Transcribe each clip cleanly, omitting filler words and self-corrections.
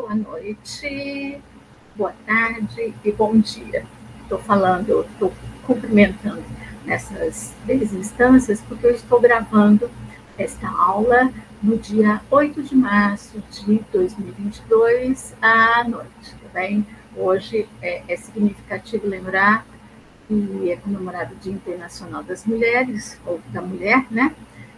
boa noite, boa tarde e bom dia. Estou cumprimentando nessas três instâncias porque eu estou gravando esta aula no dia 8 de março de 2022 à noite, tá bem? Hoje é significativo lembrar que é comemorado o Dia Internacional das Mulheres, ou da Mulher, né?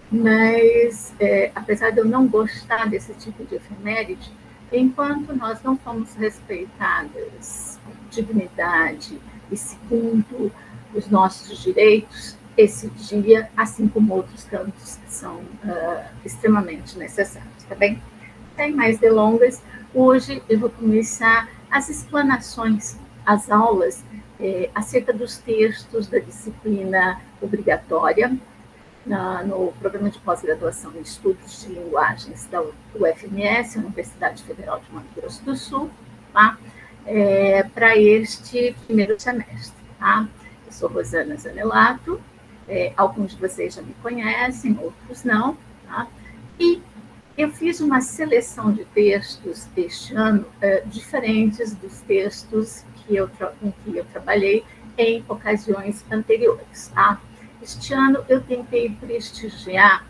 Mas, apesar de eu não gostar desse tipo de efeméride, enquanto nós não formos respeitadas com dignidade e segundo os nossos direitos, esse dia, assim como outros tantos, são extremamente necessários, tá bem? Sem mais delongas, hoje eu vou começar as explanações, as aulas acerca dos textos da disciplina obrigatória no programa de pós-graduação em Estudos de Linguagens da UFMS, Universidade Federal de Mato Grosso do Sul, tá? Para este primeiro semestre. Tá? Eu sou Rosana Zanelato, alguns de vocês já me conhecem, outros não, tá? E eu fiz uma seleção de textos este ano diferentes dos textos com que eu trabalhei em ocasiões anteriores. Tá? Este ano eu tentei prestigiar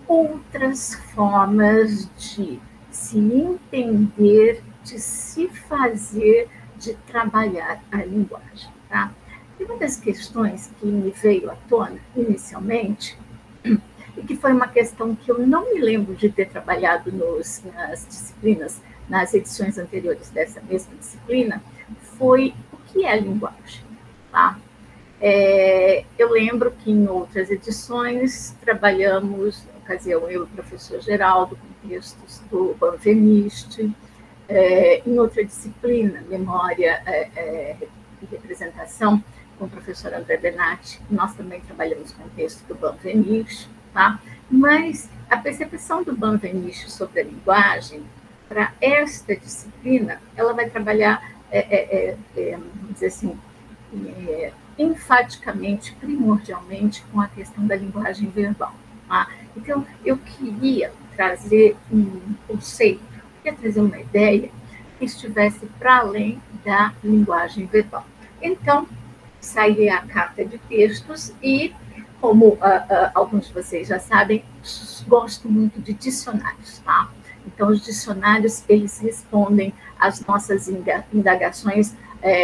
outras formas de se entender, de se fazer, de trabalhar a linguagem. Tá? E uma das questões que me veio à tona inicialmente, e que foi uma questão que eu não me lembro de ter trabalhado nas disciplinas, nas edições anteriores dessa mesma disciplina, foi o que é a linguagem. Tá? Eu lembro que em outras edições trabalhamos, na ocasião, eu e o professor Geraldo, com textos do Banvenisti, em outra disciplina, Memória e Representação, com o professor André Benatti, nós também trabalhamos com o texto do Banvenisti, tá? Mas a percepção do Banvenisti sobre a linguagem, para esta disciplina, ela vai trabalhar, vamos dizer assim, enfaticamente, primordialmente, com a questão da linguagem verbal. Tá? Então, eu queria trazer um conceito, queria trazer uma ideia que estivesse para além da linguagem verbal. Então, saí a carta de textos e, como alguns de vocês já sabem, gosto muito de dicionários. Tá? Então, os dicionários, eles respondem às nossas indagações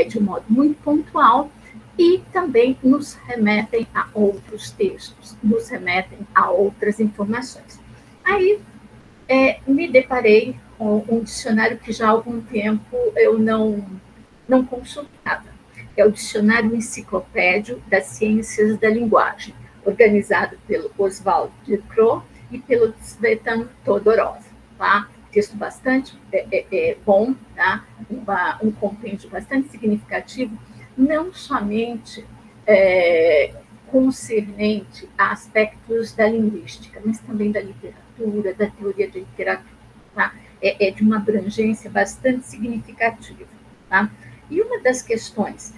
de um modo muito pontual, e também nos remetem a outros textos, nos remetem a outras informações. Aí, me deparei com um dicionário que já há algum tempo eu não consultava. É o Dicionário Enciclopédio das Ciências da Linguagem, organizado pelo Oswald de Croo e pelo Tsvetan Todorov. Tá? Texto bastante bom, tá? Um compêndio bastante significativo, não somente concernente a aspectos da linguística, mas também da literatura, da teoria da literatura. Tá? É de uma abrangência bastante significativa. Tá? E uma das questões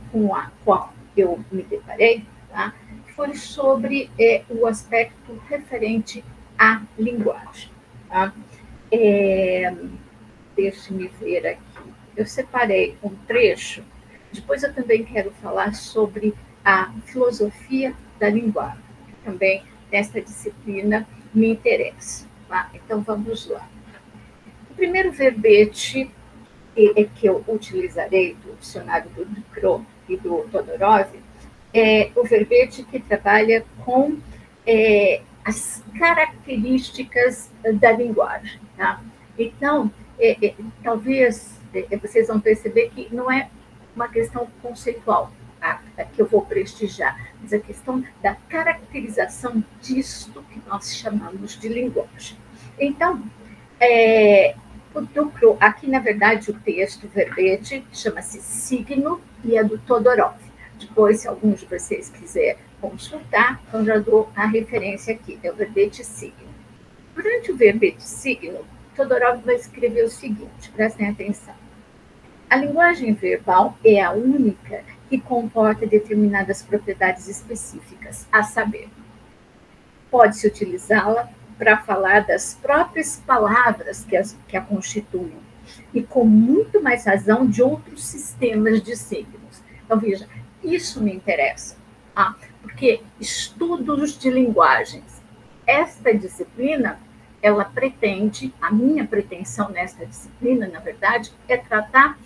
com a qual eu me deparei, tá? Foi sobre o aspecto referente à linguagem. Tá? Deixe-me ver aqui. Eu separei um trecho. Depois eu também quero falar sobre a filosofia da linguagem, que também nesta disciplina me interessa. Tá? Então, vamos lá. O primeiro verbete que eu utilizarei do dicionário do Croo e do Todorov é o verbete que trabalha com as características da linguagem. Tá? Então, talvez vocês vão perceber que não é uma questão conceitual, tá? Que eu vou prestigiar, mas a questão da caracterização disto que nós chamamos de linguagem. Então, aqui, na verdade, o texto, o verbete, chama-se Signo e é do Todorov. Depois, se algum de vocês quiser consultar, eu já dou a referência aqui, é o verbete Signo. Durante o verbete Signo, Todorov vai escrever o seguinte, prestem atenção. A linguagem verbal é a única que comporta determinadas propriedades específicas, a saber, pode-se utilizá-la para falar das próprias palavras que a constituem, e com muito mais razão de outros sistemas de signos. Então, veja, isso me interessa, tá? Porque estudos de linguagens, esta disciplina, ela pretende, a minha pretensão nesta disciplina, na verdade, é tratar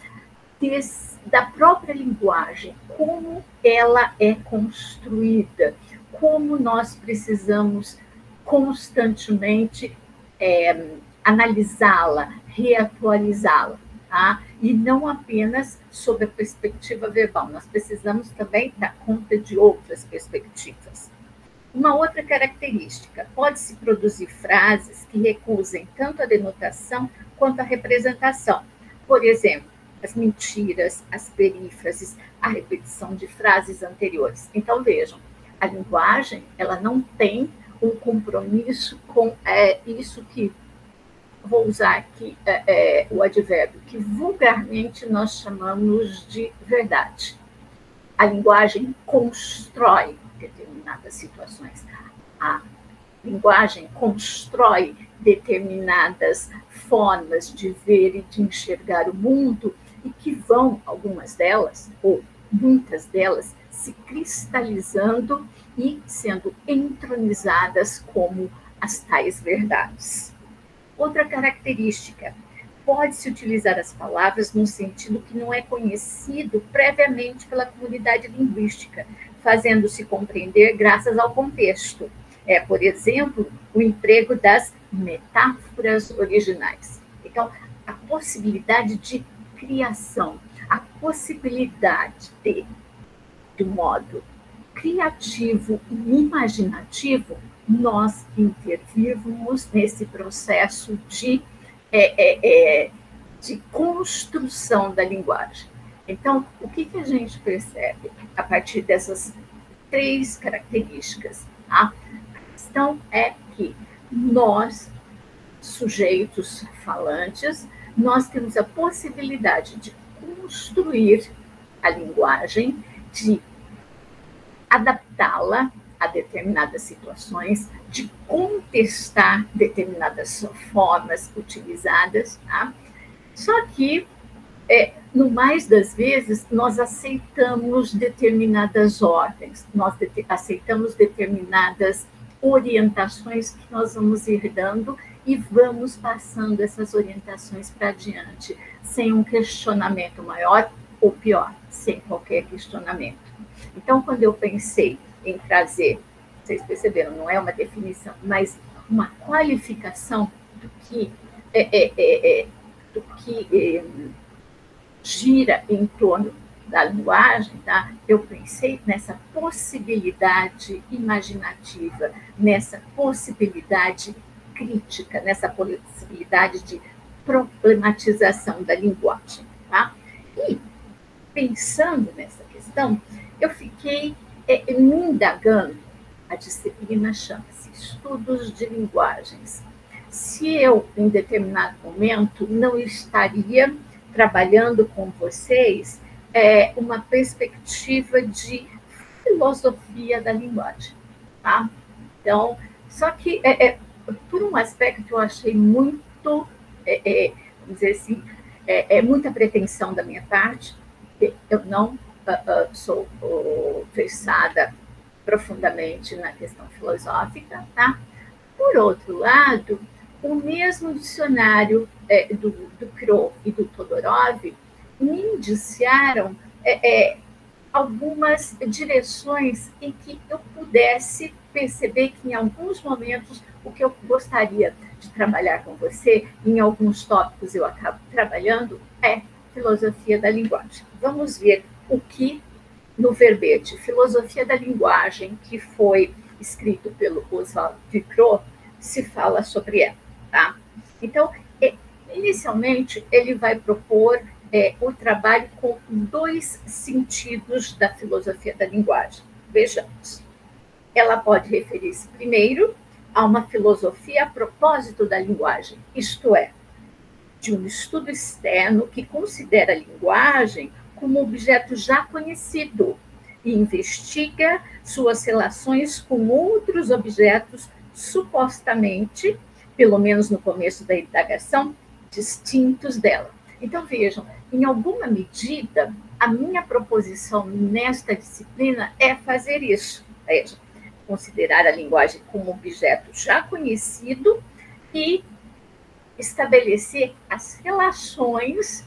da própria linguagem, como ela é construída, como nós precisamos constantemente analisá-la, reatualizá-la, tá? E não apenas sob a perspectiva verbal, nós precisamos também dar conta de outras perspectivas. Uma outra característica, pode-se produzir frases que recusem tanto a denotação quanto a representação. Por exemplo, as mentiras, as perífrases, a repetição de frases anteriores. Então, vejam, a linguagem, ela não tem um compromisso com isso que, vou usar aqui o advérbio, que vulgarmente nós chamamos de verdade. A linguagem constrói determinadas situações. A linguagem constrói determinadas formas de ver e de enxergar o mundo e que vão, algumas delas, ou muitas delas, se cristalizando e sendo entronizadas como as tais verdades. Outra característica, pode-se utilizar as palavras num sentido que não é conhecido previamente pela comunidade linguística, fazendo-se compreender graças ao contexto. Por exemplo, o emprego das metáforas originais. Então, a possibilidade de criação, a possibilidade de modo criativo e imaginativo, nós intervirmos nesse processo de construção da linguagem. Então, o que a gente percebe a partir dessas 3 características? A questão é que nós, sujeitos falantes, nós temos a possibilidade de construir a linguagem, de adaptá-la a determinadas situações, de contestar determinadas formas utilizadas, tá? Só que, no mais das vezes, nós aceitamos determinadas ordens, nós aceitamos determinadas orientações que nós vamos herdando e vamos passando essas orientações para adiante, sem um questionamento maior ou pior, sem qualquer questionamento. Então, quando eu pensei em trazer, vocês perceberam, não é uma definição, mas uma qualificação do que gira em torno da linguagem, tá? Eu pensei nessa possibilidade imaginativa, nessa possibilidade crítica, nessa possibilidade de problematização da linguagem, tá? E, pensando nessa questão, eu fiquei me indagando. A disciplina chama-se Estudos de Linguagens. Se eu, em determinado momento, não estaria trabalhando com vocês uma perspectiva de filosofia da linguagem, tá? Então, só que, por um aspecto que eu achei muito, vamos dizer assim, muita pretensão da minha parte, eu não sou versada profundamente na questão filosófica, tá? Por outro lado, o mesmo dicionário do Crow e do Todorov me indiciaram algumas direções em que eu pudesse perceber que, em alguns momentos, o que eu gostaria de trabalhar com você, em alguns tópicos eu acabo trabalhando, é filosofia da linguagem. Vamos ver o que, no verbete Filosofia da Linguagem, que foi escrito pelo Oswald Ducrot, se fala sobre ela, tá? Então, inicialmente, ele vai propor o trabalho com 2 sentidos da filosofia da linguagem. Vejamos. Ela pode referir-se, primeiro, a uma filosofia a propósito da linguagem, isto é, de um estudo externo que considera a linguagem como objeto já conhecido e investiga suas relações com outros objetos supostamente, pelo menos no começo da indagação, distintos dela. Então, vejam, em alguma medida, a minha proposição nesta disciplina é fazer isso, considerar a linguagem como objeto já conhecido e estabelecer as relações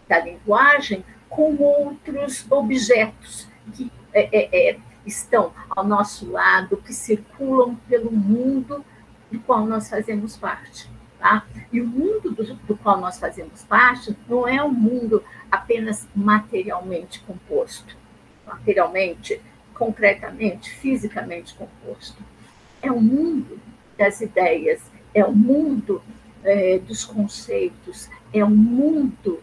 da linguagem com outros objetos que estão ao nosso lado, que circulam pelo mundo do qual nós fazemos parte. Tá? E o mundo do qual nós fazemos parte não é um mundo apenas materialmente composto, materialmente, concretamente, fisicamente composto. É o mundo das ideias, é o mundo dos conceitos, é um mundo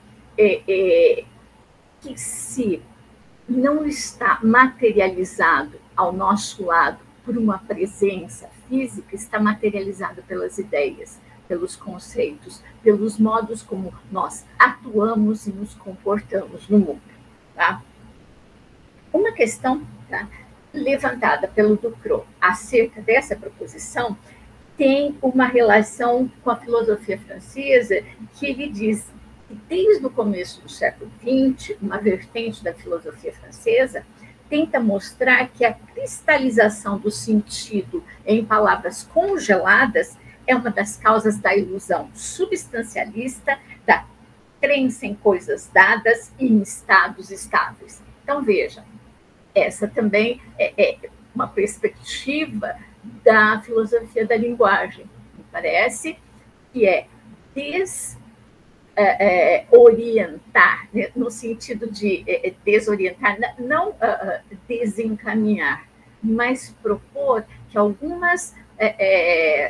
que, se não está materializado ao nosso lado por uma presença física, está materializado pelas ideias, pelos conceitos, pelos modos como nós atuamos e nos comportamos no mundo. Tá? Uma questão, tá, levantada pelo Ducrot acerca dessa proposição tem uma relação com a filosofia francesa, que ele diz que desde o começo do século XX, uma vertente da filosofia francesa tenta mostrar que a cristalização do sentido em palavras congeladas é uma das causas da ilusão substancialista, da crença em coisas dadas e em estados estáveis. Então, veja, essa também é uma perspectiva da filosofia da linguagem, me parece, que é desorientar, né, no sentido de desorientar, não desencaminhar, mas propor que algumas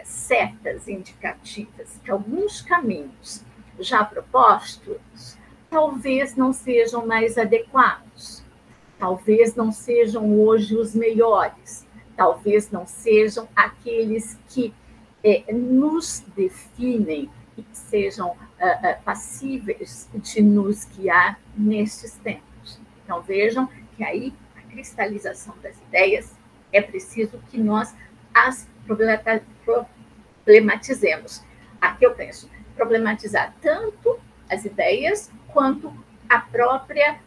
setas indicativas, que alguns caminhos já propostos talvez não sejam mais adequados, talvez não sejam hoje os melhores, talvez não sejam aqueles que nos definem e que sejam passíveis de nos guiar nestes tempos. Então, vejam que aí a cristalização das ideias é preciso que nós as problematizemos. Aqui eu penso, problematizar tanto as ideias quanto a própria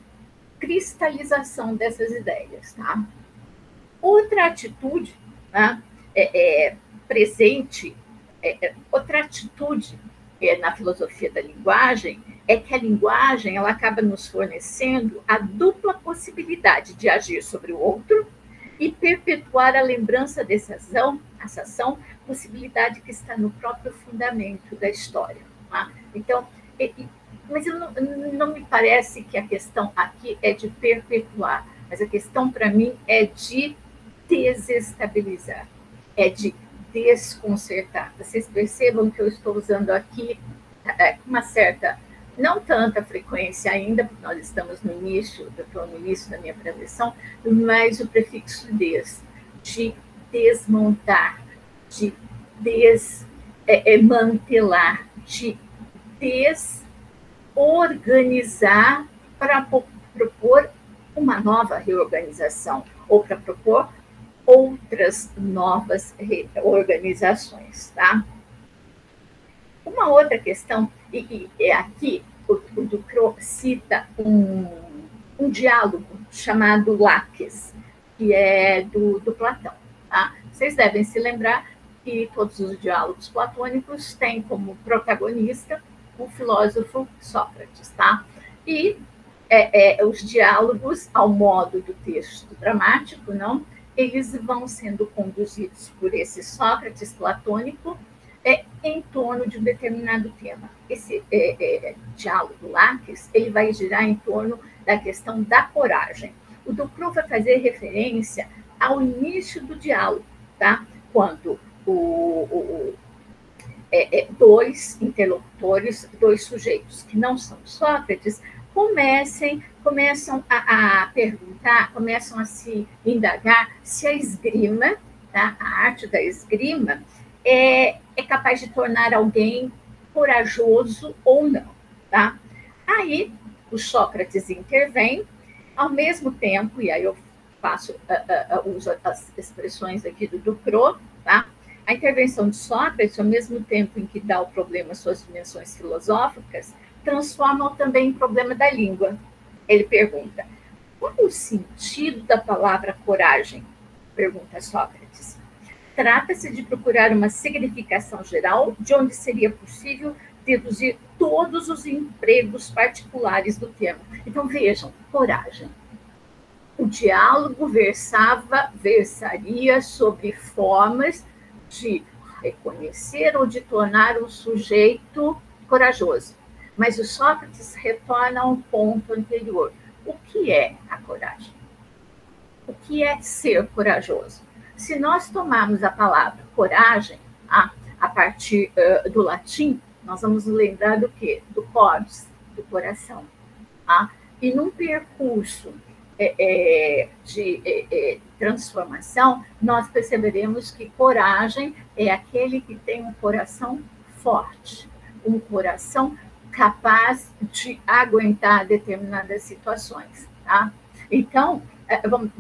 cristalização dessas ideias. Tá? Outra atitude, né, presente, outra atitude na filosofia da linguagem é que a linguagem ela acaba nos fornecendo a dupla possibilidade de agir sobre o outro e perpetuar a lembrança dessa ação, possibilidade que está no próprio fundamento da história. Tá? Então, mas não me parece que a questão aqui é de perpetuar, mas a questão para mim é de desestabilizar, é de desconcertar. Vocês percebam que eu estou usando aqui com uma certa, não tanta frequência ainda, porque nós estamos no início, eu estou no início da minha preleção, mas o prefixo de desmontar, de desmantelar, de desorganizar para propor uma nova reorganização, ou para propor outras novas organizações. Tá? Uma outra questão, e aqui o Ducrot cita um diálogo chamado Laques, que é do Platão. Tá? Vocês devem se lembrar que todos os diálogos platônicos têm como protagonista o filósofo Sócrates. Tá? E os diálogos, ao modo do texto dramático, não, eles vão sendo conduzidos por esse Sócrates platônico em torno de um determinado tema. Esse diálogo Laques, ele vai girar em torno da questão da coragem. O Ducrot vai fazer referência ao início do diálogo, tá? Quando dois interlocutores, dois sujeitos que não são Sócrates, começam a perguntar, começam a se indagar se a esgrima, tá? A arte da esgrima, é capaz de tornar alguém corajoso ou não. Tá? Aí o Sócrates intervém, ao mesmo tempo, e aí eu uso as expressões aqui do Ducrot, tá? A intervenção de Sócrates, ao mesmo tempo em que dá ao problema suas dimensões filosóficas, transforma-o também em problema da língua. Ele pergunta: qual é o sentido da palavra coragem? Pergunta Sócrates. Trata-se de procurar uma significação geral, de onde seria possível deduzir todos os empregos particulares do termo. Então, vejam, coragem. O diálogo versaria sobre formas de reconhecer ou de tornar um sujeito corajoso. Mas o Sócrates retorna a um ponto anterior. O que é a coragem? O que é ser corajoso? Se nós tomarmos a palavra coragem a partir do latim, nós vamos lembrar do quê? Do cors, do coração. E num percurso de transformação, nós perceberemos que coragem é aquele que tem um coração forte, um coração capaz de aguentar determinadas situações. Tá? Então, vamos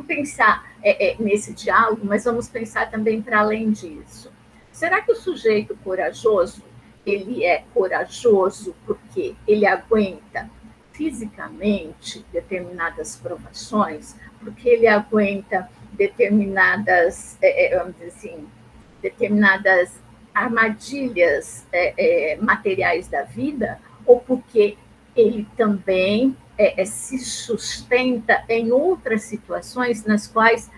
pensar nesse diálogo, mas vamos pensar também para além disso. Será que o sujeito corajoso, ele é corajoso porque ele aguenta fisicamente determinadas provações, porque ele aguenta determinadas, vamos dizer assim, determinadas armadilhas materiais da vida, ou porque ele também se sustenta em outras situações nas quais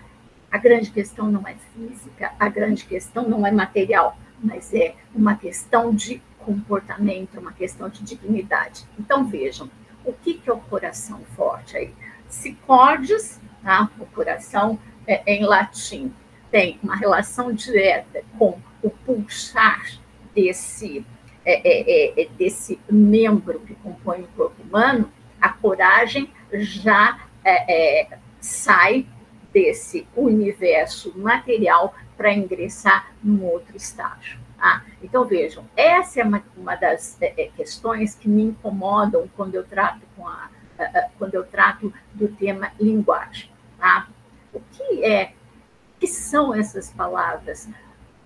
a grande questão não é física, a grande questão não é material, mas é uma questão de comportamento, uma questão de dignidade. Então, vejam, o que é o coração forte aí? Sicordes, tá? O coração em latim, tem uma relação direta com o pulsar desse membro que compõe o corpo humano. A coragem já sai desse universo material para ingressar num outro estágio. Tá? Então, vejam, essa é uma das questões que me incomodam quando eu trato, quando eu trato do tema linguagem. Tá? O que são essas palavras?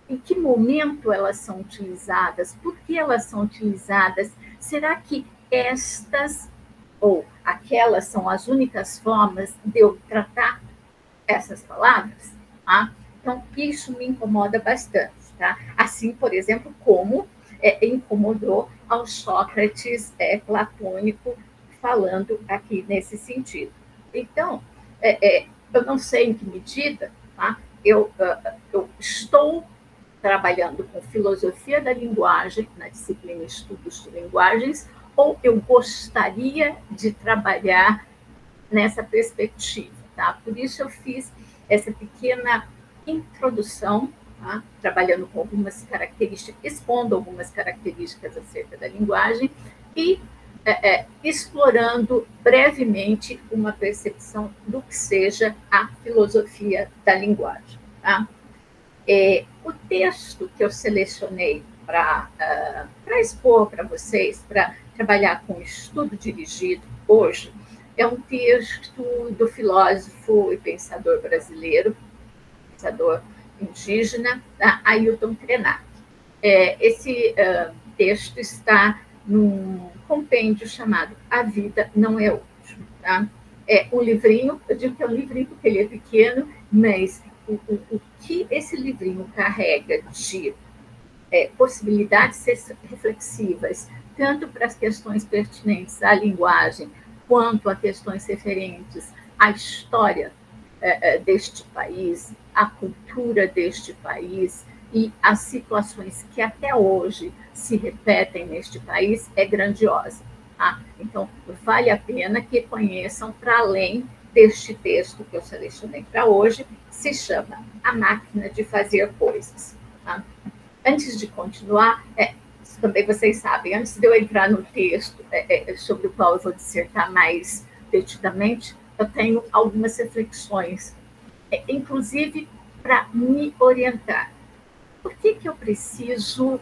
Em que momento elas são utilizadas? Por que elas são utilizadas? Será que estas ou aquelas são as únicas formas de eu tratar essas palavras? Tá? Então, isso me incomoda bastante. Tá? Assim, por exemplo, como incomodou ao Sócrates platônico, falando aqui nesse sentido. Então, eu não sei em que medida, tá? Eu estou trabalhando com filosofia da linguagem, na disciplina Estudos de Linguagens, ou eu gostaria de trabalhar nessa perspectiva. Tá? Por isso eu fiz essa pequena introdução, tá? Trabalhando com algumas características, expondo algumas características acerca da linguagem e explorando brevemente uma percepção do que seja a filosofia da linguagem. Tá? O texto que eu selecionei para expor para vocês, para trabalhar com estudo dirigido hoje, é um texto do filósofo e pensador brasileiro, pensador indígena, Ailton Krenak. Esse texto está num compêndio chamado A Vida Não é Útil. Tá? É um livrinho, eu digo que é um livrinho porque ele é pequeno, mas o que esse livrinho carrega de possibilidades reflexivas, tanto para as questões pertinentes à linguagem, quanto a questões referentes à história deste país, à cultura deste país e as situações que até hoje se repetem neste país, é grandiosa. Tá? Então, vale a pena que conheçam para além deste texto que eu selecionei para hoje, se chama A Máquina de Fazer Coisas. Tá? Antes de continuar, também vocês sabem, antes de eu entrar no texto sobre o qual eu vou dissertar mais detidamente, eu tenho algumas reflexões, inclusive para me orientar. Por que eu preciso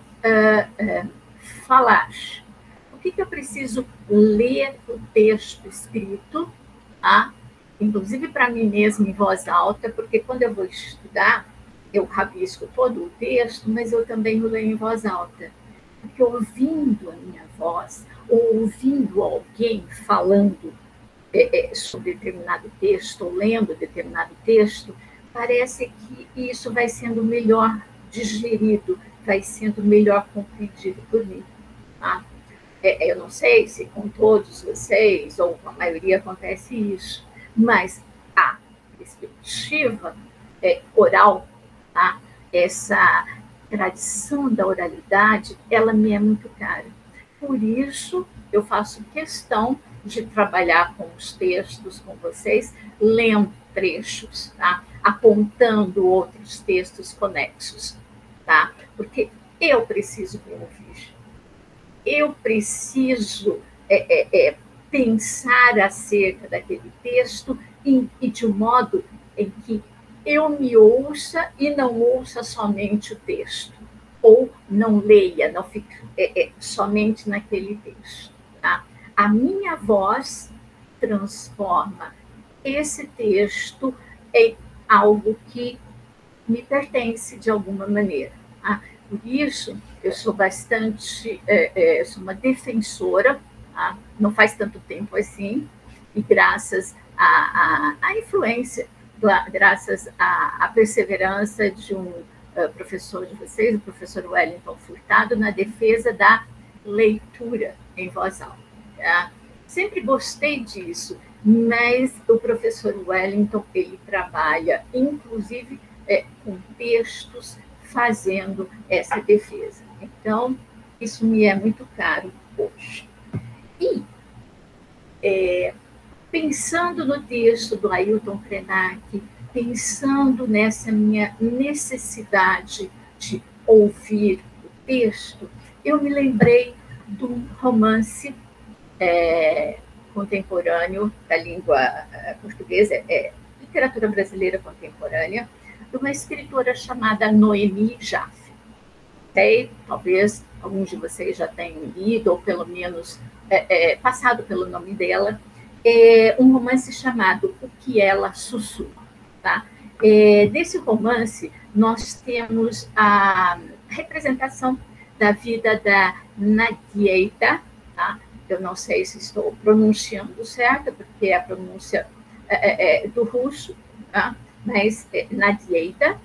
falar? Por que eu preciso ler o texto escrito, tá? Inclusive para mim mesma em voz alta, porque quando eu vou estudar, eu rabisco todo o texto, mas eu também o leio em voz alta, porque ouvindo a minha voz, ou ouvindo alguém falando sobre determinado texto, ou lendo determinado texto, parece que isso vai sendo melhor digerido, vai sendo melhor compreendido por mim. Tá? Eu não sei se com todos vocês, ou com a maioria, acontece isso, mas a perspectiva oral, tá? Essa tradição da oralidade, ela me é muito cara. Por isso, eu faço questão de trabalhar com os textos, com vocês, lendo trechos, tá? Apontando outros textos conexos, tá? Porque eu preciso me ouvir. Eu preciso pensar acerca daquele texto e de um modo em que eu me ouça e não ouça somente o texto, ou não leia, não fique somente naquele texto. Tá? A minha voz transforma esse texto em algo que me pertence de alguma maneira. Tá? Por isso, eu sou bastante, sou uma defensora, tá? Não faz tanto tempo assim, e graças à influência, graças à perseverança de um professor de vocês, o professor Wellington Furtado, na defesa da leitura em voz alta. Tá? Sempre gostei disso, mas o professor Wellington, ele trabalha, inclusive, com textos, fazendo essa defesa. Então, isso me é muito caro hoje. E, pensando no texto do Ailton Krenak, pensando nessa minha necessidade de ouvir o texto, eu me lembrei de um romance contemporâneo da língua portuguesa, literatura brasileira contemporânea, de uma escritora chamada Noemi Jaffe. Talvez alguns de vocês já tenham lido, ou pelo menos passado pelo nome dela, um romance chamado O que ela sussurra. Tá? Nesse romance, nós temos a representação da vida da Nadieita, tá? Eu não sei se estou pronunciando certo, porque é a pronúncia do russo, tá? Mas Nadieita,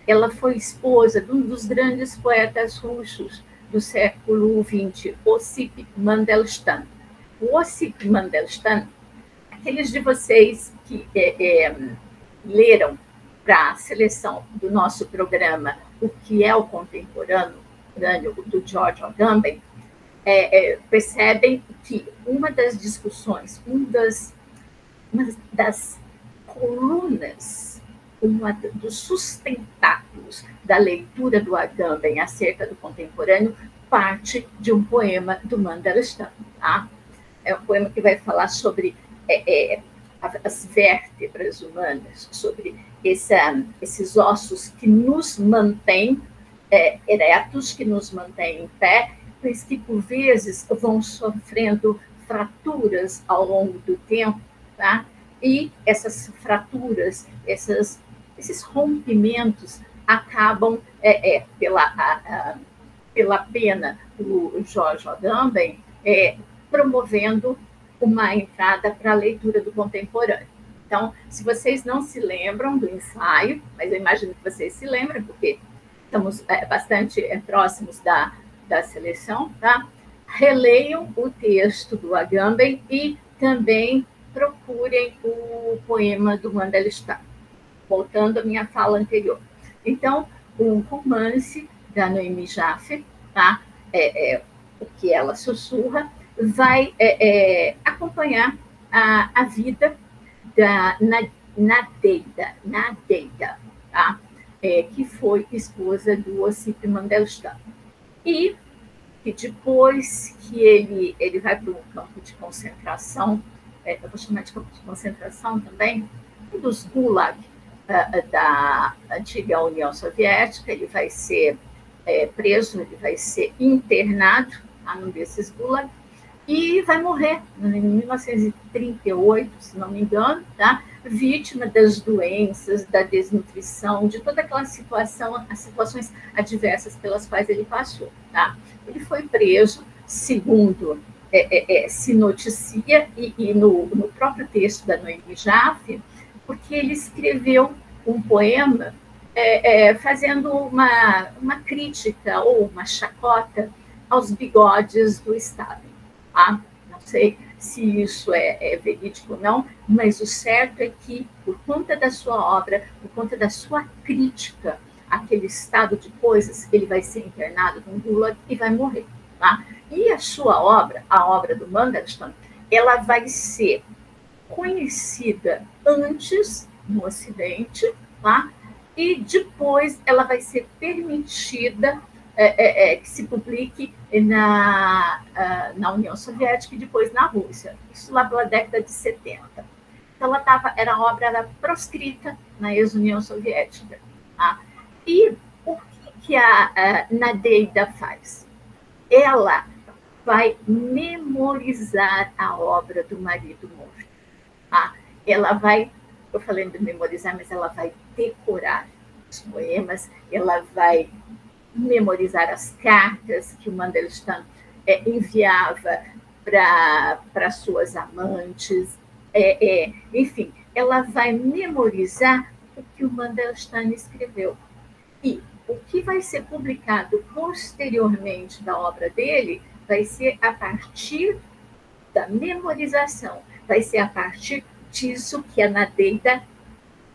ela foi esposa de um dos grandes poetas russos do século XX, Ossip Mandelstam. O Ossip Mandelstam, aqueles de vocês que leram para a seleção do nosso programa O que é o Contemporâneo, do George Agamben, percebem que uma das discussões, uma das colunas, dos sustentáculos da leitura do Agamben acerca do contemporâneo parte de um poema do Mandelstam. Tá? É um poema que vai falar sobre as vértebras humanas, sobre esses ossos que nos mantêm eretos, que nos mantêm em pé, mas que, por vezes, vão sofrendo fraturas ao longo do tempo, tá? E essas fraturas, esses rompimentos acabam, pela pena do George Agamben, promovendo uma entrada para a leitura do contemporâneo. Então, se vocês não se lembram do ensaio, mas eu imagino que vocês se lembram, porque estamos bastante próximos da seleção, tá? Releiam o texto do Agamben e também procurem o poema do Mandelstam, voltando à minha fala anterior. Então, um romance da Noemi Jaffe, tá? O que ela sussurra, vai acompanhar a vida da Nadieita, tá? Que foi esposa do Ossip Mandelstam. E que depois que ele vai para um campo de concentração, eu vou chamar de campo de concentração também, um dos Gulag da antiga União Soviética, ele vai ser preso, ele vai ser internado num desses Gulag, e vai morrer em 1938, se não me engano, tá? vítima das doenças, da desnutrição, de toda aquela situação, as situações adversas pelas quais ele passou. Tá? Ele foi preso, segundo se noticia, e no próprio texto da Noemi Jaffe, porque ele escreveu um poema fazendo uma crítica ou uma chacota aos bigodes do Estado. Tá? Não sei se isso é verídico ou não, mas o certo é que, por conta da sua obra, por conta da sua crítica àquele estado de coisas, ele vai ser internado com Gulag e vai morrer. Tá? E a sua obra, a obra do Mandelstam, ela vai ser conhecida antes no Ocidente, tá? E depois ela vai ser permitida que se publique na União Soviética e depois na Rússia. Isso lá pela década de 70. Então, a obra era proscrita na ex-União Soviética. Tá? E o que a Nadeida faz? Ela vai memorizar a obra do marido morto. Tá? Ela vai, eu falei de memorizar, mas ela vai decorar os poemas, ela vai memorizar as cartas que o Mandelstam enviava para suas amantes, enfim, ela vai memorizar o que o Mandelstam escreveu. E o que vai ser publicado posteriormente da obra dele vai ser a partir da memorização, vai ser a partir disso que a Nadeida,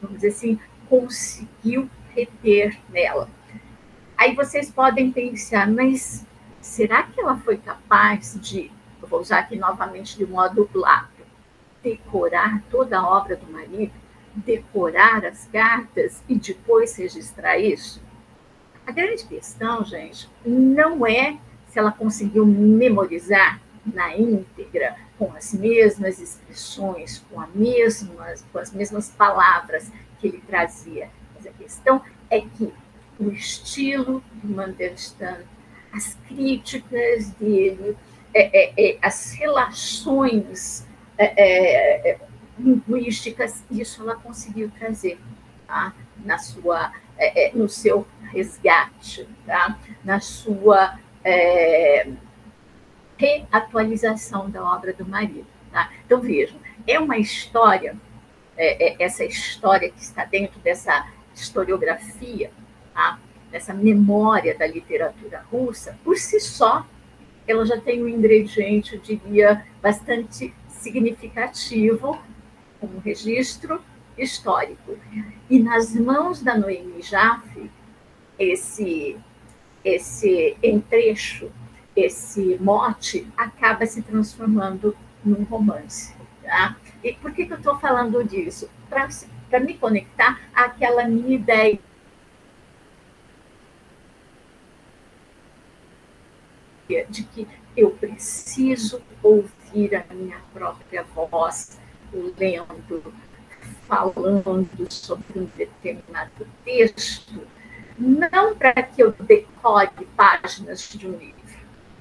vamos dizer assim, conseguiu reter nela. Aí vocês podem pensar, mas será que ela foi capaz de, eu vou usar aqui novamente de modo lato, decorar toda a obra do marido, decorar as cartas e depois registrar isso? A grande questão, gente, não é se ela conseguiu memorizar na íntegra, com as mesmas expressões, com as mesmas palavras que ele trazia. Mas a questão é que o estilo do Mandelstam, as críticas dele, as relações linguísticas, isso ela conseguiu trazer, tá? No seu resgate, tá? Na sua reatualização da obra do marido. Tá? Então, vejam, é uma história, essa história que está dentro dessa historiografia, tá? Dessa memória da literatura russa, por si só, ela já tem um ingrediente, eu diria, bastante significativo, como registro histórico. E nas mãos da Noemi Jaffe, esse entrecho, esse mote, acaba se transformando num romance. Tá? E por que eu estou falando disso? Para me conectar àquela minha ideia de que eu preciso ouvir a minha própria voz lendo, falando sobre um determinado texto, não para que eu decore páginas de um livro.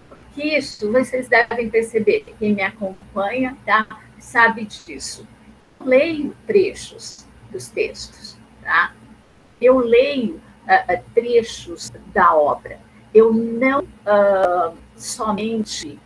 Porque isso, vocês devem perceber, quem me acompanha, tá, sabe disso. Eu leio trechos dos textos, tá? Eu leio trechos da obra. Eu não somente